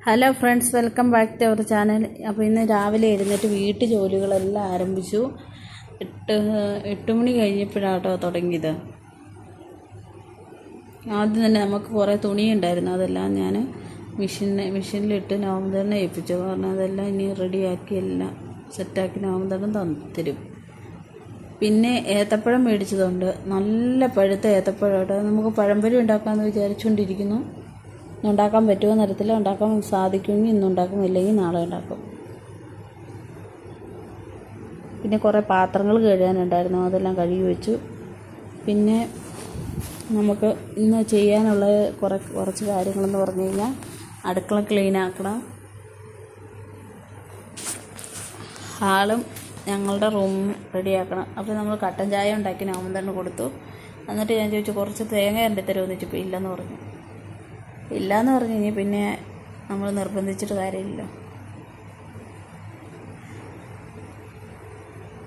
Hello friends, welcome back to our channel. അപ്പോൾ ഇന്ന് രാവിലെ എഴുന്നേറ്റ് വീട്ടു ജോലികളെല്ലാം ആരംഭിച്ചു. എട്ട് മണി കഴിഞ്ഞപ്പോഴാട്ടോ തുടങ്ങിയത്. ആദ്യം തന്നെ നമുക്ക് കുറേ തുണിയുണ്ടായിരുന്നു, അതെല്ലാം ഞാൻ മെഷീനിലിട്ട് നവംബറിനെ ഏൽപ്പിച്ചു. കാരണം അതെല്ലാം ഇനി റെഡിയാക്കി എല്ലാം സെറ്റാക്കി നവംബറിന് തരും. പിന്നെ ഏത്തപ്പഴം മേടിച്ചതുണ്ട്, നല്ല പഴുത്ത ഏത്തപ്പഴമായിട്ട്. നമുക്ക് പഴംപൊരി ഉണ്ടാക്കാമെന്ന് വിചാരിച്ചുകൊണ്ടിരിക്കുന്നു. ഉണ്ടാക്കാൻ പറ്റുമോ തരത്തിൽ ഉണ്ടാക്കാൻ സാധിക്കുമെങ്കിൽ ഇന്നുണ്ടാക്കും, ഇല്ലെങ്കിൽ നാളെ ഉണ്ടാക്കും. പിന്നെ കുറേ പാത്രങ്ങൾ കഴുകാനുണ്ടായിരുന്നു, അതെല്ലാം കഴുകി വെച്ചു. പിന്നെ നമുക്ക് ഇന്ന് ചെയ്യാനുള്ള കുറച്ച് കാര്യങ്ങളെന്ന് പറഞ്ഞു കഴിഞ്ഞാൽ അടുക്കള ക്ലീൻ ആക്കണം, ഹാളും ഞങ്ങളുടെ റൂമും റെഡിയാക്കണം. അപ്പോൾ നമ്മൾ കട്ടൻ ചായ ഉണ്ടാക്കി നവംബറിന് കൊടുത്തു. എന്നിട്ട് ഞാൻ ചോദിച്ചു കുറച്ച് തേങ്ങ എൻ്റെ തരുമെന്ന് വെച്ചപ്പോൾ ഇല്ലെന്ന് പറഞ്ഞു. ഇല്ലയെന്ന് പറഞ്ഞു കഴിഞ്ഞാൽ പിന്നെ നമ്മൾ നിർബന്ധിച്ചിട്ട് കാര്യമില്ലല്ലോ.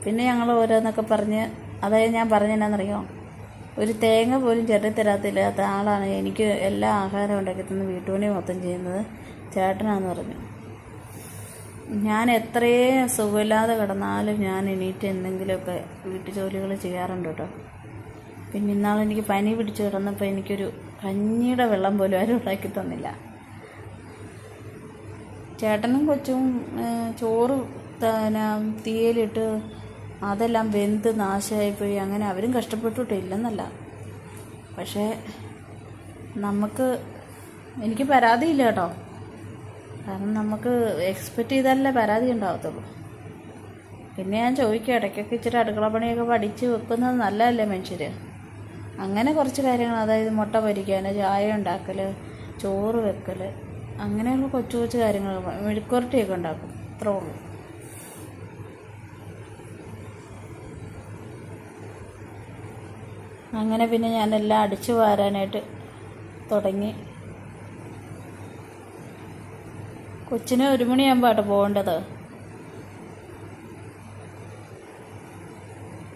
പിന്നെ ഞങ്ങൾ ഓരോന്നൊക്കെ പറഞ്ഞ്, അതായത് ഞാൻ പറഞ്ഞെന്നാണെന്നറിയോ, ഒരു തേങ്ങ പോലും തരാത്തില്ലാത്ത ആളാണ് എനിക്ക് എല്ലാ ആഹാരം ഉണ്ടാക്കി തന്ന് വീട്ടുപണി മൊത്തം ചെയ്യുന്നത് ചേട്ടനാന്ന് പറഞ്ഞു. ഞാൻ എത്രയും സുഖമില്ലാതെ കിടന്നാലും ഞാൻ എണീറ്റ് എന്തെങ്കിലുമൊക്കെ വീട്ടു ജോലികൾ ചെയ്യാറുണ്ട് കേട്ടോ. പിന്നെ ഇന്നാളെനിക്ക് പനി പിടിച്ച് കിടന്നപ്പോൾ എനിക്കൊരു കഞ്ഞിയുടെ വെള്ളം പോലും ആരും ഉണ്ടാക്കി തന്നില്ല. ചേട്ടനും കൊച്ചും ചോറ് തീയിലിട്ട് അതെല്ലാം വെന്ത് നാശമായിപ്പോയി. അങ്ങനെ അവരും കഷ്ടപ്പെട്ടിട്ടില്ലെന്നല്ല, പക്ഷേ എനിക്ക് പരാതിയില്ല കേട്ടോ. കാരണം നമുക്ക് എക്സ്പെക്റ്റ് ചെയ്താലല്ലേ പരാതി ഉണ്ടാകത്തുള്ളൂ. പിന്നെ ഞാൻ ചോദിക്കുക, ഇടയ്ക്കൊക്കെ ഇച്ചിരി അടുക്കള പണിയൊക്കെ പഠിച്ച് വെക്കുന്നത് നല്ലതല്ലേ മനുഷ്യർ. അങ്ങനെ കുറച്ച് കാര്യങ്ങൾ, അതായത് മുട്ട പൊരിക്കാൻ, ചായ ഉണ്ടാക്കൽ, ചോറ് വെക്കൽ, അങ്ങനെയുള്ള കൊച്ചു കൊച്ചു കാര്യങ്ങൾ, മെഴുക്കുവരട്ടിയൊക്കെ ഉണ്ടാക്കും, അത്രേ ഉള്ളൂ. അങ്ങനെ പിന്നെ ഞാനെല്ലാം അടിച്ചു വാരാനായിട്ട് തുടങ്ങി. കൊച്ചിന് 1 മണിയാകുമ്പോൾ ആട്ടോ പോകേണ്ടത്.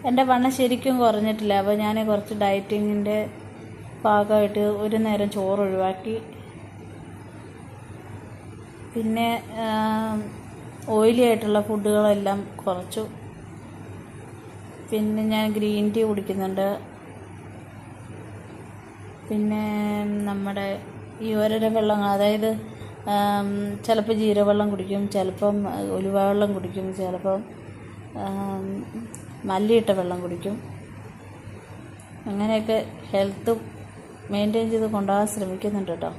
എൻ്റെ വണ്ണം ശരിക്കും കുറഞ്ഞിട്ടില്ല. അപ്പോൾ ഞാൻ കുറച്ച് ഡയറ്റിങ്ങിൻ്റെ ഭാഗമായിട്ട് ഒരു നേരം ചോറ് ഒഴിവാക്കി. പിന്നെ ഓയിലി ആയിട്ടുള്ള ഫുഡുകളെല്ലാം കുറച്ചു. പിന്നെ ഞാൻ ഗ്രീൻ ടീ കുടിക്കുന്നുണ്ട്. പിന്നെ നമ്മുടെ ഈ ഓരോരോ വെള്ളങ്ങൾ, അതായത് ചിലപ്പോൾ ജീരകവെള്ളം കുടിക്കും, ചിലപ്പം ഉലുവ വെള്ളം കുടിക്കും, ചിലപ്പം മല്ലിയിട്ട വെള്ളം കുടിക്കും. അങ്ങനെയൊക്കെ ഹെൽത്ത് മെയിൻറ്റെയിൻ ചെയ്ത് കൊണ്ടുപോകാൻ ശ്രമിക്കുന്നുണ്ട് കേട്ടോ.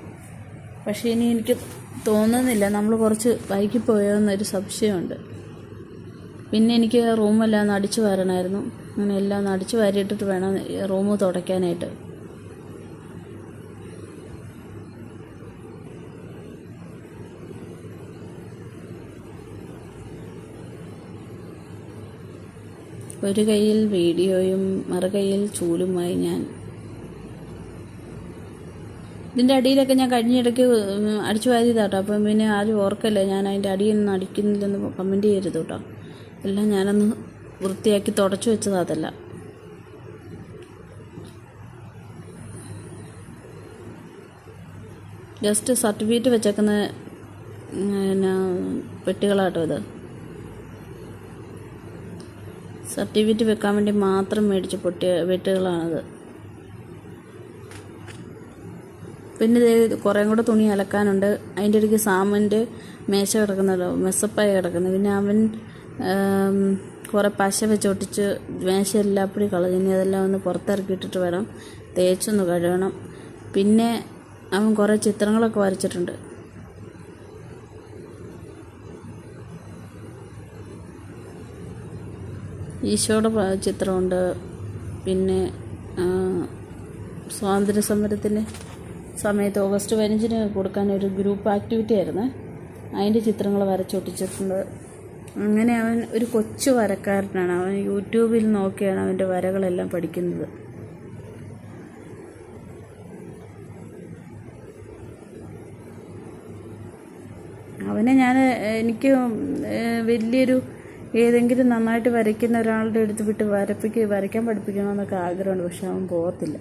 പക്ഷേ ഇനി എനിക്ക് തോന്നുന്നില്ല, നമ്മൾ കുറച്ച് വൈകിപ്പോയോ എന്നൊരു സംശയമുണ്ട്. പിന്നെ എനിക്ക് റൂമെല്ലാം ഒന്ന് അടിച്ചു വാരണമായിരുന്നു. അങ്ങനെ എല്ലാം ഒന്ന് അടിച്ചു വാരിയിട്ടിട്ട് വേണം റൂം തുടയ്ക്കാനായിട്ട്. ഒരു കയ്യിൽ വീഡിയോയും മറുകൈയിൽ ചൂലുമായി ഞാൻ ഇതിൻ്റെ അടിയിലൊക്കെ ഞാൻ കഴിഞ്ഞിടയ്ക്ക് അടിച്ചു വാരിയതാട്ടോ. അപ്പം പിന്നെ ആരും ഓർക്കല്ലേ ഞാൻ അതിൻ്റെ അടിയിൽ നിന്ന് അടിക്കുന്നില്ലെന്ന് കമൻറ്റ് ചെയ്യരുത് കേട്ടോ. എല്ലാം ഞാനൊന്ന് വൃത്തിയാക്കി തുടച്ചു വെച്ചത് അതല്ല. ജസ്റ്റ് സർട്ടിഫിക്കറ്റ് വെച്ചേക്കുന്ന പെട്ടികളാട്ടോ ഇത്. സർട്ടിഫിക്കറ്റ് വെക്കാൻ വേണ്ടി മാത്രം മേടിച്ച പെട്ടികളാണത്. പിന്നെ കുറേ കൂടെ തുണി അലക്കാനുണ്ട്. അതിൻ്റെ ഇടയ്ക്ക് സാമൻ്റെ മേശ കിടക്കുന്നല്ലോ, മെസ്സപ്പായ കിടക്കുന്നത്. പിന്നെ അവൻ കുറേ പശ വെച്ചൊട്ടിച്ച് മേശ എല്ലാപ്പടി കളഞ്ഞു. ഇനി അതെല്ലാം ഒന്ന് പുറത്തിറക്കിയിട്ടിട്ട് വേണം തേച്ചൊന്ന് കഴുകണം. പിന്നെ അവൻ കുറേ ചിത്രങ്ങളൊക്കെ വരച്ചിട്ടുണ്ട്. ഈശോയുടെ ചിത്രമുണ്ട്. പിന്നെ സ്വാതന്ത്ര്യ സമരത്തിൻ്റെ സമയത്ത് ഓഗസ്റ്റ് 15-ന് കൊടുക്കാൻ ഒരു ഗ്രൂപ്പ് ആക്ടിവിറ്റി ആയിരുന്നു, അതിൻ്റെ ചിത്രങ്ങൾ വരച്ചൊട്ടിച്ചിട്ടുണ്ട്. അങ്ങനെ അവൻ ഒരു കൊച്ചു വരക്കാരനാണ്. അവൻ യൂട്യൂബിൽ നോക്കിയാണ് അവൻ്റെ വരകളെല്ലാം പഠിക്കുന്നത്. അവനെ എനിക്ക് വലിയൊരു ഏതെങ്കിലും നന്നായിട്ട് വരയ്ക്കുന്ന ഒരാളുടെ അടുത്ത് വിട്ട് വരയ്ക്കാൻ പഠിപ്പിക്കണമെന്നൊക്കെ ആഗ്രഹമുണ്ട്. പക്ഷെ അവൻ പോകത്തില്ല.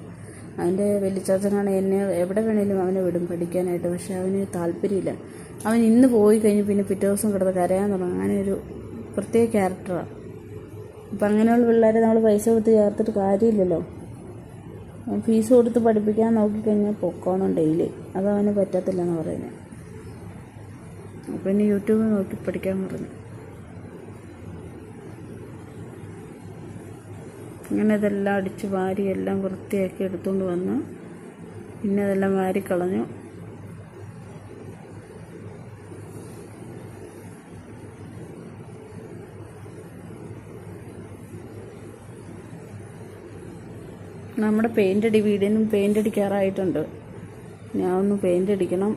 അവൻ്റെ വലിച്ചച്ഛനാണ് എന്നെ എവിടെ വേണേലും അവനെ വിടും പഠിക്കാനായിട്ട്. പക്ഷെ അവന് താല്പര്യമില്ല. അവൻ ഇന്ന് പോയി കഴിഞ്ഞ് പിന്നെ പിറ്റേ ദിവസം കിടന്ന് കരയാൻ തുടങ്ങും. അങ്ങനെ ഒരു പ്രത്യേക ക്യാരക്ടറാണ്. അപ്പം അങ്ങനെയുള്ള പിള്ളേരെ നമ്മൾ പൈസ കൊടുത്ത് ചേർത്തിട്ട് കാര്യമില്ലല്ലോ. ഫീസ് കൊടുത്ത് പഠിപ്പിക്കാൻ നോക്കിക്കഴിഞ്ഞാൽ പൊക്കോണം ഡെയിലി. അതവന് പറ്റത്തില്ലെന്ന് പറയുന്നത്. അപ്പം ഇനി യൂട്യൂബിൽ നോക്കി പഠിക്കാൻ പറഞ്ഞു. അങ്ങനെ ഇതെല്ലാം അടിച്ച് വാരി എല്ലാം വൃത്തിയാക്കി എടുത്തുകൊണ്ട് വന്ന് പിന്നെ അതെല്ലാം വാരിക്കളഞ്ഞു. നമ്മുടെ വീടിനും പെയിൻ്റ് അടിക്കാറായിട്ടുണ്ട്. ഞാൻ ഒന്ന് പെയിൻ്റ് അടിക്കണം.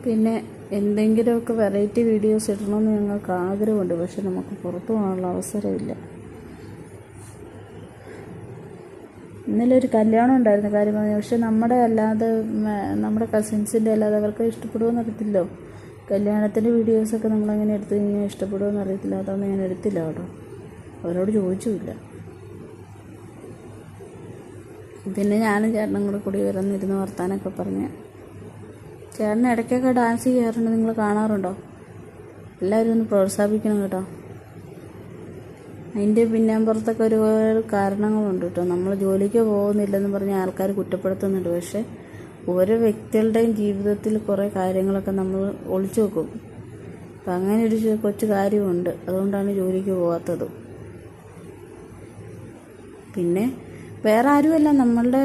പിന്നെ എന്തെങ്കിലുമൊക്കെ വെറൈറ്റി വീഡിയോസ് ഇടണമെന്ന് ഞങ്ങൾക്ക് ആഗ്രഹമുണ്ട്. പക്ഷെ നമുക്ക് പുറത്തു പോകാനുള്ള അവസരമില്ല. ഇന്നലെ ഒരു കല്യാണം ഉണ്ടായിരുന്നു കാര്യം പറഞ്ഞു. പക്ഷെ നമ്മുടെ കസിൻസിൻ്റെ അല്ലാതെ അവർക്ക് ഇഷ്ടപ്പെടുമെന്ന് അറിയത്തില്ലോ. കല്യാണത്തിൻ്റെ വീഡിയോസൊക്കെ നമ്മളെങ്ങനെ എടുത്തു കഴിഞ്ഞാൽ ഇഷ്ടപ്പെടുമെന്ന് അറിയത്തില്ല. അതൊന്നും ഞാൻ എടുത്തില്ല കേട്ടോ. അവരോട് ചോദിച്ചുമില്ല. പിന്നെ ഞാനും ചേട്ടനും കൂടി വരുന്നിരുന്ന് വർത്താനൊക്കെ പറഞ്ഞ്. ചേട്ടൻ ഇടയ്ക്കൊക്കെ ഡാൻസ് ചെയ്യാറുണ്ട്. നിങ്ങൾ കാണാറുണ്ടോ? എല്ലാവരും ഒന്ന് പ്രോത്സാഹിപ്പിക്കണം കേട്ടോ. അതിൻ്റെ പിന്നാമ്പുറത്തൊക്കെ ഒരുപാട് കാരണങ്ങളുണ്ട് കേട്ടോ. നമ്മൾ ജോലിക്ക് പോകുന്നില്ലെന്ന് പറഞ്ഞ് ആൾക്കാർ കുറ്റപ്പെടുത്തുന്നുണ്ട്. പക്ഷേ ഓരോ വ്യക്തികളുടെയും ജീവിതത്തിൽ കുറേ കാര്യങ്ങളൊക്കെ നമ്മൾ ഒളിച്ചു വെക്കും. അപ്പം അങ്ങനെ ഒരു കൊച്ചു കാര്യമുണ്ട്. അതുകൊണ്ടാണ് ജോലിക്ക് പോകാത്തത്. പിന്നെ വേറെ ആരുമല്ല, നമ്മളുടെ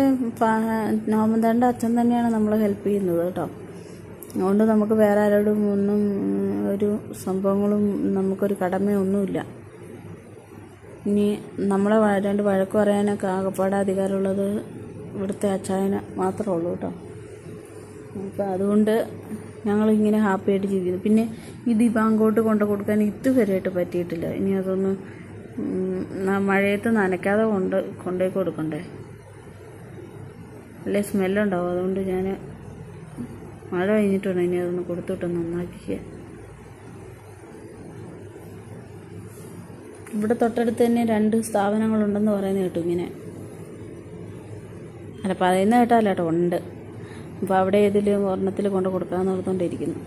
നോമന്തേൻ്റെ അച്ഛൻ തന്നെയാണ് നമ്മളെ ഹെൽപ്പ് ചെയ്യുന്നത് കേട്ടോ. അതുകൊണ്ട് നമുക്ക് വേറെ ആരോടും ഒന്നും ഒരു സംഭവങ്ങളും നമുക്കൊരു കടമയൊന്നുമില്ല. ഇനി നമ്മളെ രണ്ട് വഴക്ക് പറയാനൊക്കെ ആകപ്പാടെ അധികാരമുള്ളത് ഇവിടുത്തെ അച്ചായന് മാത്രമേ ഉള്ളൂ കേട്ടോ. അപ്പം അതുകൊണ്ട് ഞങ്ങളിങ്ങനെ ഹാപ്പിയായിട്ട് ജീവിക്കുന്നു. പിന്നെ ഇതിപ്പോൾ അങ്ങോട്ട് കൊണ്ടു കൊടുക്കാൻ ഇതുവരെയായിട്ട് പറ്റിയിട്ടില്ല. ഇനി അതൊന്ന് മഴയത്ത് നനയ്ക്കാതെ കൊണ്ടുപോയി കൊടുക്കണ്ടേ, അല്ലേ സ്മെല്ലുണ്ടാവും. അതുകൊണ്ട് ഞാൻ മഴ കഴിഞ്ഞിട്ടുണ്ട് ഇനി അതൊന്ന് കൊടുത്തിട്ട് നന്നാക്കിക്കുക. ഇവിടെ തൊട്ടടുത്ത് തന്നെ 2 സ്ഥാപനങ്ങളുണ്ടെന്ന് പറയുന്നത് കേട്ടു. ഇങ്ങനെ അല്ല പറയുന്ന കേട്ടാല്ല കേട്ടോ, ഉണ്ട്. അപ്പോൾ അവിടെ ഏതിലും ഒരെണ്ണത്തിൽ കൊണ്ട് കൊടുക്കാമെന്ന് ഓർത്തുകൊണ്ടിരിക്കുന്നു.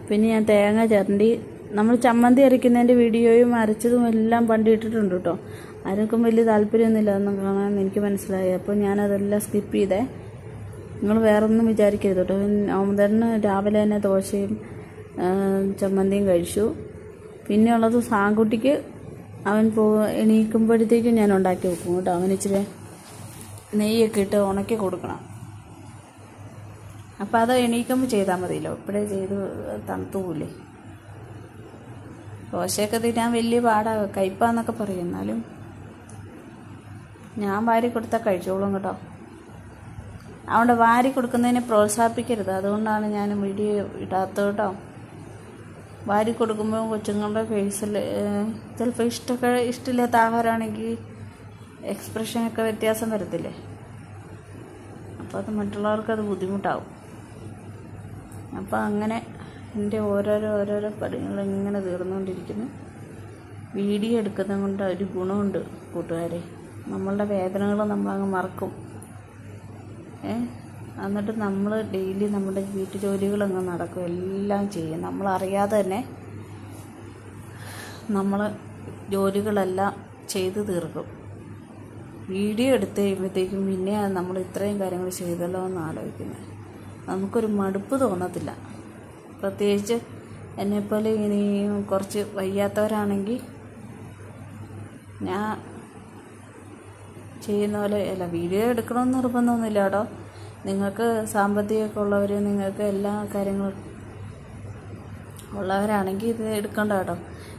പിന്നെ ഞാൻ തേങ്ങ ചിരണ്ടി നമ്മൾ ചമ്മന്തി അരയ്ക്കുന്നതിൻ്റെ വീഡിയോയും അരച്ചതും എല്ലാം പണ്ട് ഇട്ടിട്ടുണ്ട് കേട്ടോ. ആർക്കും വലിയ താല്പര്യമൊന്നുമില്ല അതൊന്നും കാണാൻ, എനിക്ക് മനസ്സിലായി. അപ്പോൾ ഞാനതെല്ലാം സ്കിപ്പ് ചെയ്തേ. നിങ്ങൾ വേറെ ഒന്നും വിചാരിക്കരുത് കേട്ടോ. ഓമന്തേട്ടന് രാവിലെ തന്നെ ദോശയും ചമ്മന്തിയും കഴിച്ചു. പിന്നെ ഉള്ളത് സാങ്കുട്ടിക്ക് അവൻ എണീക്കുമ്പോഴത്തേക്കും ഞാൻ ഉണ്ടാക്കി വെക്കും കേട്ടോ. അവന് ഇച്ചിരി നെയ്യൊക്കെ ഇട്ട് ഉണക്കി കൊടുക്കണം. അപ്പോൾ അത് എണീക്കുമ്പോൾ ചെയ്താൽ മതിയല്ലോ. ഇപ്പോഴേ ചെയ്ത് തണുത്തു പോവില്ലേ. ദോശയൊക്കെ തിന്നാൻ വലിയ പാടാണ്, കയ്പ്പാന്നൊക്കെ പറയും. എന്നാലും ഞാൻ വാരി കൊടുത്താൽ കഴിച്ചോളും കേട്ടോ. അതുകൊണ്ട് വാരി കൊടുക്കുന്നതിനെ പ്രോത്സാഹിപ്പിക്കരുത്. അതുകൊണ്ടാണ് ഞാൻ വീഡിയോ ഇടാത്തത് കേട്ടോ. വാരി കൊടുക്കുമ്പോൾ കൊച്ചുങ്ങളുടെ ഫേസിൽ ചിലപ്പോൾ ഇഷ്ടമില്ലാത്ത ആഹാരമാണെങ്കിൽ എക്സ്പ്രഷനൊക്കെ വ്യത്യാസം വരത്തില്ലേ. അപ്പോൾ അത് മറ്റുള്ളവർക്കത് ബുദ്ധിമുട്ടാവും. അപ്പോൾ അങ്ങനെ എൻ്റെ ഓരോരോ പണികൾ ഇങ്ങനെ തീർന്നുകൊണ്ടിരിക്കുന്നു. വീഡിയോ എടുക്കുന്നത് കൊണ്ട് ഒരു ഗുണമുണ്ട് കൂട്ടുകാരെ. നമ്മളുടെ വേദനകൾ നമ്മളങ്ങ് മറക്കും. എന്നിട്ട് നമ്മൾ ഡെയിലി നമ്മുടെ വീട്ടു ജോലികളങ്ങ് നടക്കും, എല്ലാം ചെയ്യും. നമ്മളറിയാതെ തന്നെ നമ്മൾ ജോലികളെല്ലാം ചെയ്ത് തീർക്കും. വീഡിയോ എടുത്ത് കഴിയുമ്പോഴത്തേക്കും പിന്നെ നമ്മൾ ഇത്രയും കാര്യങ്ങൾ ചെയ്തല്ലോ എന്ന് ആലോചിക്കുന്നത്. നമുക്കൊരു മടുപ്പ് തോന്നത്തില്ല. പ്രത്യേകിച്ച് എന്നെപ്പോലെ ഇനിയും കുറച്ച് വയ്യാത്തവരാണെങ്കിൽ ഞാൻ ചെയ്യുന്ന പോലെ അല്ല. വീഡിയോ എടുക്കണമെന്ന് നിർബന്ധമൊന്നുമില്ല കേട്ടോ. നിങ്ങൾക്ക് സാമ്പത്തികമൊക്കെ ഉള്ളവർ, നിങ്ങൾക്ക് എല്ലാ കാര്യങ്ങളും ഉള്ളവരാണെങ്കിൽ ഇത് എടുക്കണ്ട കേട്ടോ.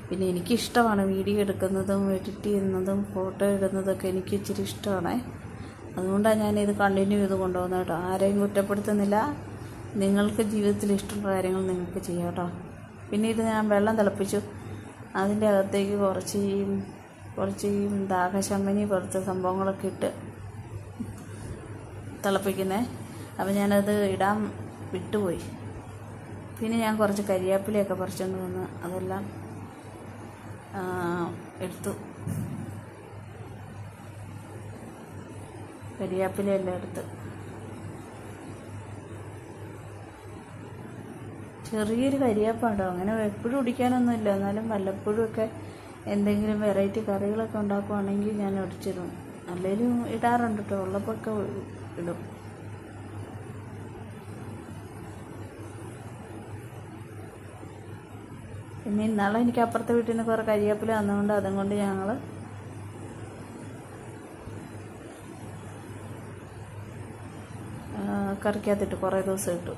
പിന്നെ എനിക്കിഷ്ടമാണ് വീഡിയോ എടുക്കുന്നതും എഡിറ്റ് ചെയ്യുന്നതും ഫോട്ടോ ഇടുന്നതൊക്കെ എനിക്ക് ഇച്ചിരി ഇഷ്ടമാണ്. അതുകൊണ്ടാണ് ഞാനിത് കണ്ടിന്യൂ ചെയ്ത് കൊണ്ടുപോകുന്നത് കേട്ടോ. ആരെയും കുറ്റപ്പെടുത്തുന്നില്ല. നിങ്ങൾക്ക് ജീവിതത്തിൽ ഇഷ്ടമുള്ള കാര്യങ്ങൾ നിങ്ങൾക്ക് ചെയ്യാം കേട്ടോ. പിന്നെ ഇത് ഞാൻ വെള്ളം തിളപ്പിച്ചു. അതിൻ്റെ അകത്തേക്ക് കുറച്ച് ദാഹശമനി കുറച്ച് സംഭവങ്ങളൊക്കെ ഇട്ട് തിളപ്പിക്കുന്നത്. അപ്പോൾ ഞാനത് ഇടാൻ വിട്ടുപോയി. പിന്നെ ഞാൻ കുറച്ച് കരിവേപ്പിലയൊക്കെ പറിച്ചുകൊണ്ട് വന്ന് അതെല്ലാം എടുത്തു. കരിയാപ്പിലയെല്ലാം എടുത്ത്. ചെറിയൊരു കരിയാപ്പാണ്ടോ, അങ്ങനെ എപ്പോഴും കുടിക്കാനൊന്നുമില്ല, എന്നാലും വല്ലപ്പോഴും ഒക്കെ എന്തെങ്കിലും വെറൈറ്റി കറികളൊക്കെ ഉണ്ടാക്കുവാണെങ്കിൽ ഞാൻ ഒടിച്ചിടും. അല്ലെങ്കിലും ഇടാറുണ്ട് കേട്ടോ, ഉള്ളപ്പൊക്കെ ഇടും. പിന്നെ ഇന്നാളെ എനിക്ക് അപ്പുറത്തെ വീട്ടിൽ നിന്ന് കുറേ കരിയാപ്പില വന്നതുകൊണ്ട് അതും കൊണ്ട് ഞങ്ങൾ കറിക്കകത്തിട്ട് കുറേ ദിവസം ഇട്ടു.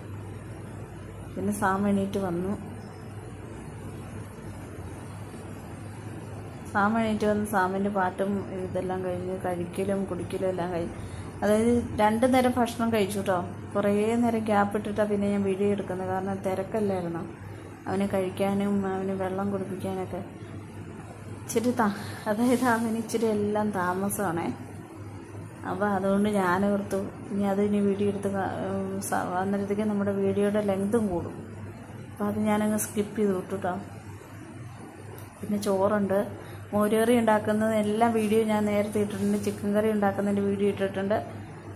പിന്നെ സാം എണീറ്റ് വന്നു. സാമിൻ്റെ പാട്ടും ഇതെല്ലാം കഴിഞ്ഞ് കഴിക്കലും കുടിക്കലും എല്ലാം കഴിഞ്ഞ്, അതായത് 2 നേരം ഭക്ഷണം കഴിച്ചു കേട്ടോ. കുറേ നേരം ഗ്യാപ്പ് ഇട്ടിട്ടാണ് പിന്നെ ഞാൻ വീഡിയോ എടുക്കുന്നത്, കാരണം തിരക്കല്ലായിരുന്നു. അവന് കഴിക്കാനും അവന് വെള്ളം കുടിപ്പിക്കാനൊക്കെ ഇച്ചിരി അതായത് അവന് ഇച്ചിരി എല്ലാം താമസമാണേ. അപ്പോൾ അതുകൊണ്ട് ഞാൻ ഓർത്തു ഇനി വീഡിയോ എടുത്ത് അന്നേരത്തേക്ക് നമ്മുടെ വീഡിയോയുടെ ലെങ്തും കൂടും. അപ്പോൾ അത് ഞാനങ്ങ് സ്കിപ്പ് ചെയ്ത് വിട്ടു കേട്ടോ. പിന്നെ ചോറുണ്ട്, മോരുകറി ഉണ്ടാക്കുന്നത് എല്ലാം വീഡിയോ ഞാൻ നേരത്തെ ഇട്ടിട്ടുണ്ട്. ചിക്കൻ കറി ഉണ്ടാക്കുന്നതിൻ്റെ വീഡിയോ ഇട്ടിട്ടുണ്ട്.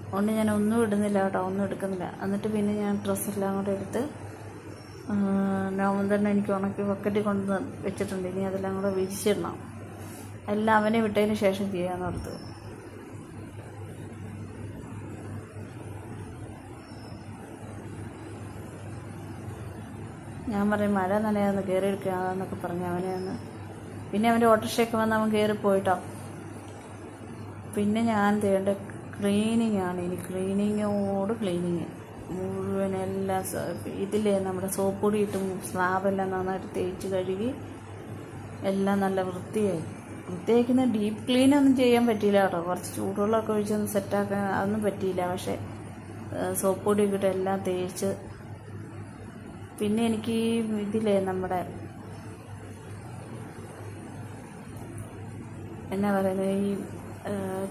അതുകൊണ്ട് ഞാൻ ഒന്നും ഇടുന്നില്ല കേട്ടോ, ഒന്നും എടുക്കുന്നില്ല. എന്നിട്ട് പിന്നെ ഞാൻ ഡ്രസ്സെല്ലാം കൂടെ എടുത്ത് നോമ്പ് തന്നെ എനിക്ക് ഉണക്കി ബക്കറ്റിൽ കൊണ്ട് വെച്ചിട്ടുണ്ട്. ഇനി അതെല്ലാം കൂടെ വിരിച്ചിടണം. എല്ലാം അവനെ വിട്ടതിന് ശേഷം ചെയ്യാമെന്ന് ഓർത്ത്. ഞാൻ പറയും മഴ നനയാന്ന് കയറി എടുക്കാന്നൊക്കെ പറഞ്ഞ് അവനെ ഒന്ന്, പിന്നെ അവൻ്റെ ഓട്ടോറിക്ഷയൊക്കെ വന്ന് അവൻ കയറിപ്പോയിട്ടോ. പിന്നെ ഞാൻ ചെയ്യേണ്ട ക്ലീനിങ് ആണ്. ഇനി ക്ലീനിങ്ങോട് ക്ലീനിങ് മുഴുവൻ എല്ലാം ഇതിലേ നമ്മുടെ സോപ്പ് പൊടി ഇട്ടും സ്ലാബെല്ലാം നന്നായിട്ട് തേച്ച് കഴുകി എല്ലാം നല്ല വൃത്തിയാക്കുന്ന ഡീപ്പ് ക്ലീനൊന്നും ചെയ്യാൻ പറ്റിയില്ല കേട്ടോ. കുറച്ച് ചൂടുവെള്ളമൊക്കെ ഒഴിച്ചൊന്ന് സെറ്റാക്കാൻ അതൊന്നും പറ്റിയില്ല. പക്ഷേ സോപ്പ് പൊടിയൊക്കെ ഇട്ട് എല്ലാം തേച്ച്, പിന്നെ എനിക്ക് ഇതിലേ നമ്മുടെ എന്നാ പറയുന്നത്, ഈ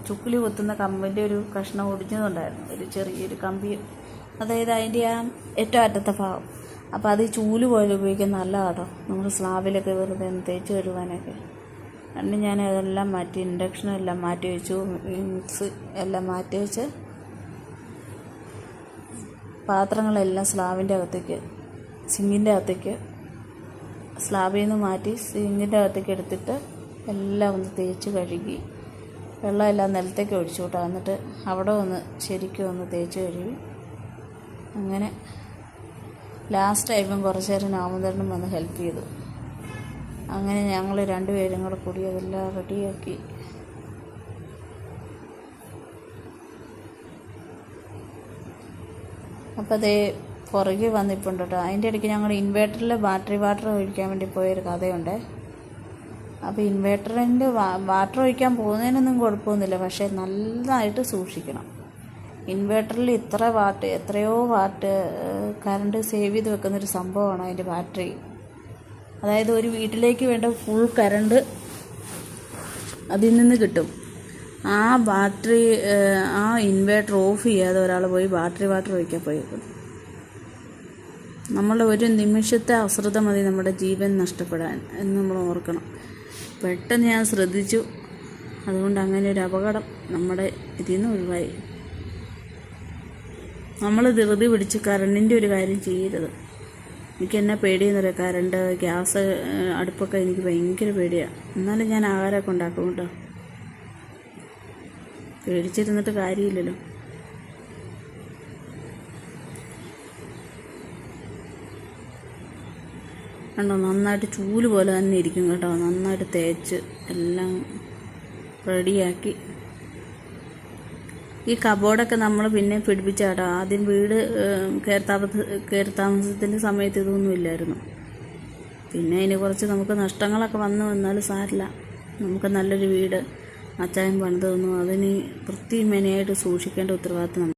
ചുക്കിലി കുത്തുന്ന കമ്പിൻ്റെ ഒരു കഷ്ണം ഒടിഞ്ഞതുണ്ടായിരുന്നു, ഒരു ചെറിയൊരു കമ്പി, അതായത് അതിൻ്റെ ആ ഏറ്റവും അറ്റത്തെ ഭാഗം. അപ്പോൾ അത് ചൂല് പോലെ ഉപയോഗിക്കാൻ നല്ലതാണ് കേട്ടോ, നമ്മൾ സ്ലാബിലൊക്കെ വെറുതെ തേച്ച് കഴുകാനൊക്കെ. അന്ന് ഞാൻ അതെല്ലാം മാറ്റി, ഇൻഡക്ഷനെല്ലാം മാറ്റി വെച്ചു, മിക്സ് എല്ലാം മാറ്റി വെച്ച് പാത്രങ്ങളെല്ലാം സ്ലാബിൻ്റെ അകത്തേക്ക്, സിങ്കിൻ്റെ അകത്തേക്ക്, സ്ലാബിൽ നിന്ന് മാറ്റി സിങ്കിൻ്റെ അകത്തേക്ക് എടുത്തിട്ട് എല്ലാം ഒന്ന് തേച്ച് കഴുകി വെള്ളമെല്ലാം നിലത്തേക്ക് ഒഴിച്ചു കേട്ടോ. എന്നിട്ട് അവിടെ ഒന്ന് ശരിക്കും ഒന്ന് തേച്ച് കഴുകി. അങ്ങനെ ലാസ്റ്റ് ആയപ്പം കുറച്ച് നേരം നാമന്തരനും വന്ന് ഹെൽപ്പ് ചെയ്തു. അങ്ങനെ ഞങ്ങൾ 2 പേരും കൂടെ കൂടി അതെല്ലാം റെഡിയാക്കി. അപ്പോൾ അതേ പുറകെ വന്നിപ്പുണ്ട് കേട്ടോ. അതിൻ്റെ ഇടയ്ക്ക് ഞങ്ങൾ ഇൻവേർട്ടറിൽ ബാറ്ററി വാട്ടർ ഒഴിക്കാൻ വേണ്ടി പോയൊരു കഥയുണ്ട്. അപ്പോൾ ഇൻവേർട്ടറിൻ്റെ വാട്ടർ ഒഴിക്കാൻ പോകുന്നതിനൊന്നും കുഴപ്പമൊന്നുമില്ല, പക്ഷേ നല്ലതായിട്ട് സൂക്ഷിക്കണം. ഇൻവേർട്ടറിൽ എത്രയോ വാട്ട് കറണ്ട് സേവ് ചെയ്ത് വെക്കുന്നൊരു സംഭവമാണ് അതിൻ്റെ ബാറ്ററി. അതായത് ഒരു വീട്ടിലേക്ക് വേണ്ട ഫുൾ കറണ്ട് അതിൽ നിന്ന് കിട്ടും. ആ ബാറ്ററി, ആ ഇൻവേർട്ടർ ഓഫ് ചെയ്യാതെ ഒരാൾ പോയി ബാറ്ററി വാട്ടർ ഒഴിക്കാൻ പോയേക്കും. നമ്മളുടെ ഒരു നിമിഷത്തെ അശ്രദ്ധ മതി നമ്മുടെ ജീവൻ നഷ്ടപ്പെടാൻ എന്ന് നമ്മൾ ഓർക്കണം. പെട്ടെന്ന് ഞാൻ ശ്രദ്ധിച്ചു, അതുകൊണ്ട് അങ്ങനെ ഒരു അപകടം നമ്മുടെ ഇതിൽ നിന്ന് ഒഴിവായി. നമ്മൾ ധൃതി പിടിച്ച് കറണ്ടിൻ്റെ ഒരു കാര്യം ചെയ്യരുത്. എനിക്ക് എന്നെ പേടിയെന്നറിയാം, കറണ്ട്, ഗ്യാസ്, അടുപ്പൊക്കെ എനിക്ക് ഭയങ്കര പേടിയാണ്. എന്നാലും ഞാൻ ആഹാരമൊക്കെ ഉണ്ടാക്കും കേട്ടോ, പേടിച്ചിരുന്നിട്ട് കാര്യമില്ലല്ലോ. കണ്ടോ, നന്നായിട്ട് ചൂല് പോലെ തന്നെ ഇരിക്കും കേട്ടോ. നന്നായിട്ട് തേച്ച് എല്ലാം റെഡിയാക്കി. ഈ കബോർഡൊക്കെ നമ്മൾ പിന്നെ പിടിപ്പിച്ച കേട്ടോ. ആദ്യം വീട് കയറി താമസത്തിൻ്റെ സമയത്ത് ഇതൊന്നും ഇല്ലായിരുന്നു. പിന്നെ അതിന് കുറച്ച് നമുക്ക് നഷ്ടങ്ങളൊക്കെ വന്നാലും സാരില്ല. നമുക്ക് നല്ലൊരു വീട് അച്ചായൻ പണിത് തന്നു. അതിന് വൃത്തിയും മെനയായിട്ട് സൂക്ഷിക്കേണ്ട ഉത്തരവാദിത്വം